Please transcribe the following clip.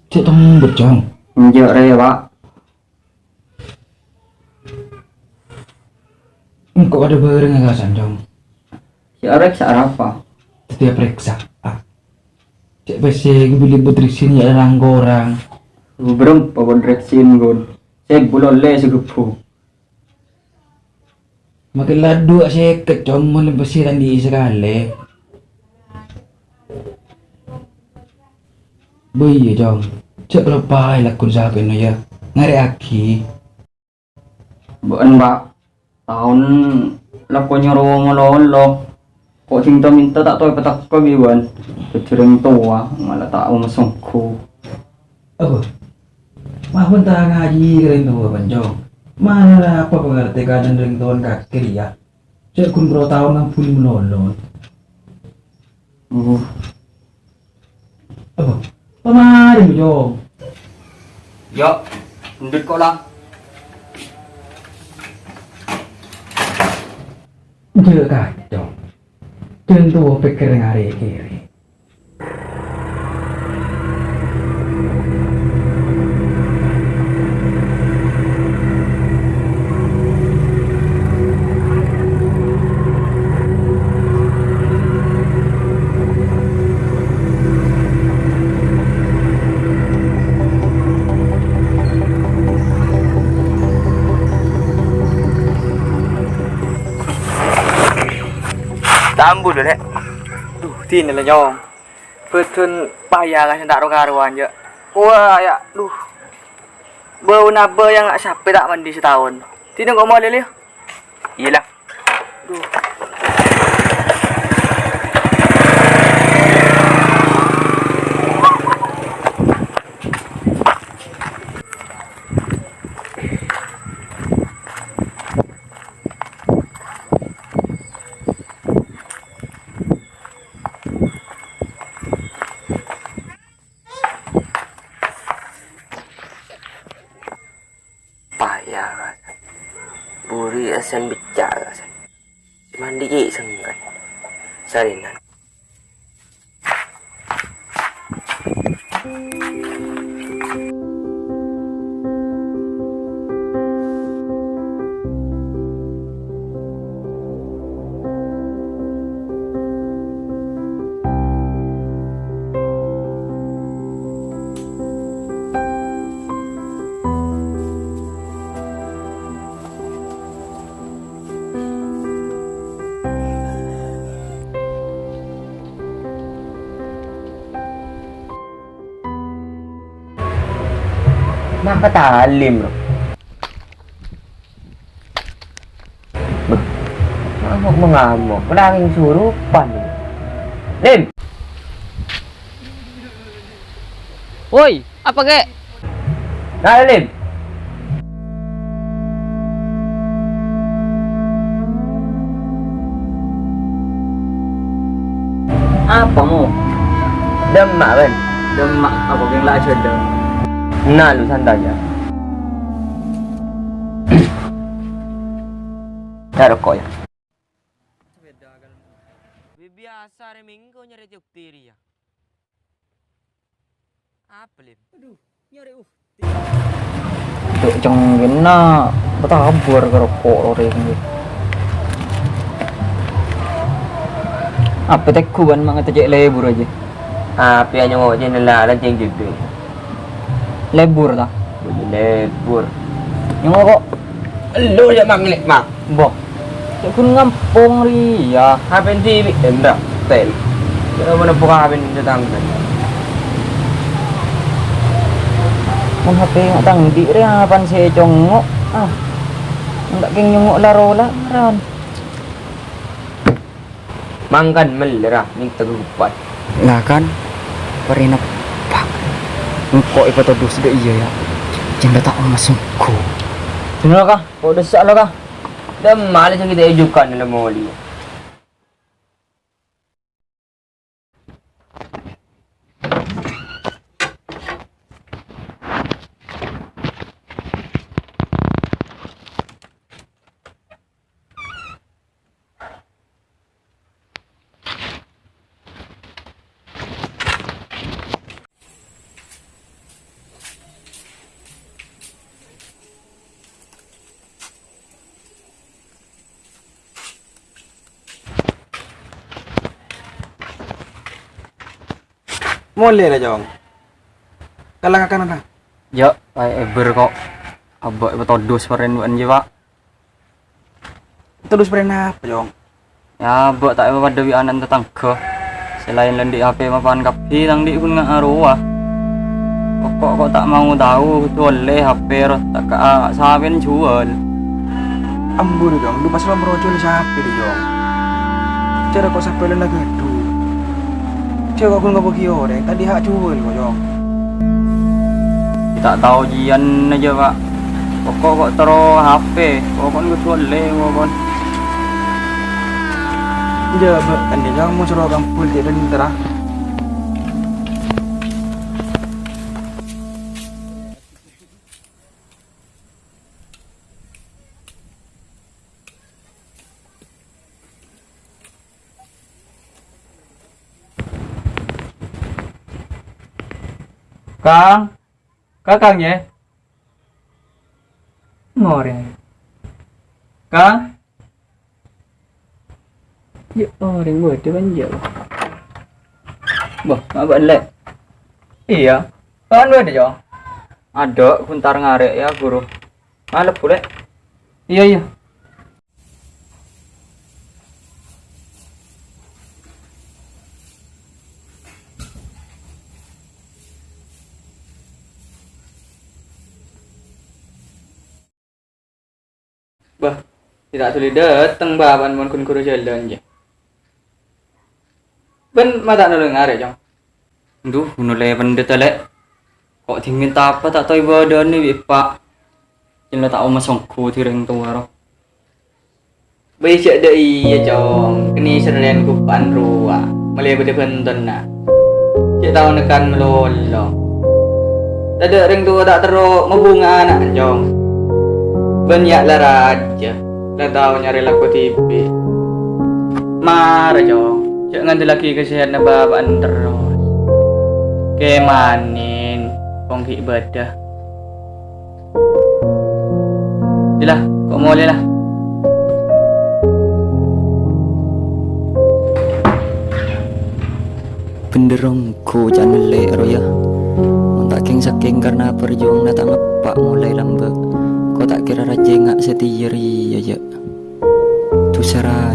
Cik tong becong. Enggak re pak. Kok ada bareng nggak sanjong? Si Arek apa? Setiap periksa. Cik pasti beli butrisin ya orang. Berem pawon reksin gon. Saya bulol le segupu. Makin ladu saya kecom mulai besiran di sekali. Boy jong. Cik lepai lakun sahabat ya. Ngare aki. Bukan pak. Tahun lakon nyoro lo. Kok cinta minta tak tahu petak ko biwan. Kecering tua malah tak mau masukku. Oh. Mahun tak ngaji kering tuh panjang. Mana apa pengerti kadang ring tuan kaki ya. Cik kun bro tahun 60 menolong. Apa? Pemari jong. Yo, ndut kok lah. Dia kacau. Tentu pikir ngari kiri. Tambul deh. Duh, tin lah nyong. Petun payah kan tak karuan je. Wah ya, duh. Bau naba yang tak sampai tak mandi setahun. Tin kok mau lele? Iyalah. Duh. Payah kan. Buri asan bicara kan. Mandi ke sengkan. Sarinan. Nakatalim bro. Ngamuk-mengamuk, menangin surupan. Lim! Woi, apa kek? Nah, Lim! Apa mo? Demak kan? Demak apa yang lah ada? Nah, lu santai aja. Ya rokok ya. Biasa reming kau nyari tiuktiri ya. Apa lim? Aduh, nyari Duk cengin na betabur ke rokok orang ni. Apa tekuan mang terjek lebur aja. Apa yang nyok je nela lan ceng gitu. Lebur dah. Boleh lebur. Nyok kok lu je mang lek mak. Boh. Cek kun ngampung ri ya. Hapen TV endak tel. Kira mana buka hapen datang kan. Mun HP ngatang di re hapan se congok. Ndak keng nyongok larola ran. Mangkan melera ning tegupat. Lah kan perina pak. Engko ipato dus de iya ya. Jenda tak masukku. Sino kah? Kok desak lah kah? Dan malas yang kita ajukan dalam moli. Mulai lah jong. Kalang akan ada. Ya, eber kok. Abak betodos perenduan je, Pak. Terus pernah apa jong? Ya, abak tak apa pada anak tetangga. Selain lendik HP mapan kapi, tang dik pun ngak arwah. Kok tak mau tahu boleh HP roh tak saben jual. Ambur jong, lu pas lo merojol siapa deh jong? Cara kok sampai lagi tu? Cek aku nggak pergi orang, tadi hak jual kok jong. Tak tahu jian aja, Pak. Kok taruh HP, kok gue boleh kok. Iya, kan dia jangan mau suruh kampul dia dan terah. Kakang ya? Ngoreng. Kang? Ya orang buat dia banjir. Bah, apa lek? Iya. Kan ada jo? Ada, kuntar ngarek ya guru. Malep boleh? Iya. Bah, tidak sulit datang bahan mon kun kuru jalan je. Ben mata nulung are jong. Duh, nule benda telek. Kok tingin apa tak tahu badan ni pak. Jangan tak mau masongku tireng tu aro. Baik cak dah iya jong. Kini serlian kupan ruah. Malay benda penton na. Cak tahu nekan melolo. Tak ada ring tu tak teruk membunga anak jong. Banyak lah raja, dah tahu nyari laku TV. Marah jong, jangan lagi kesian babaan terus. Kemanin, kongki ibadah. Yalah, kok mau lah. Benderongku jangan lek roya. Taking saking karena perjuangan tak ngepak mulai lambat. Kau tak kira raja ngak setia aja. Tu serat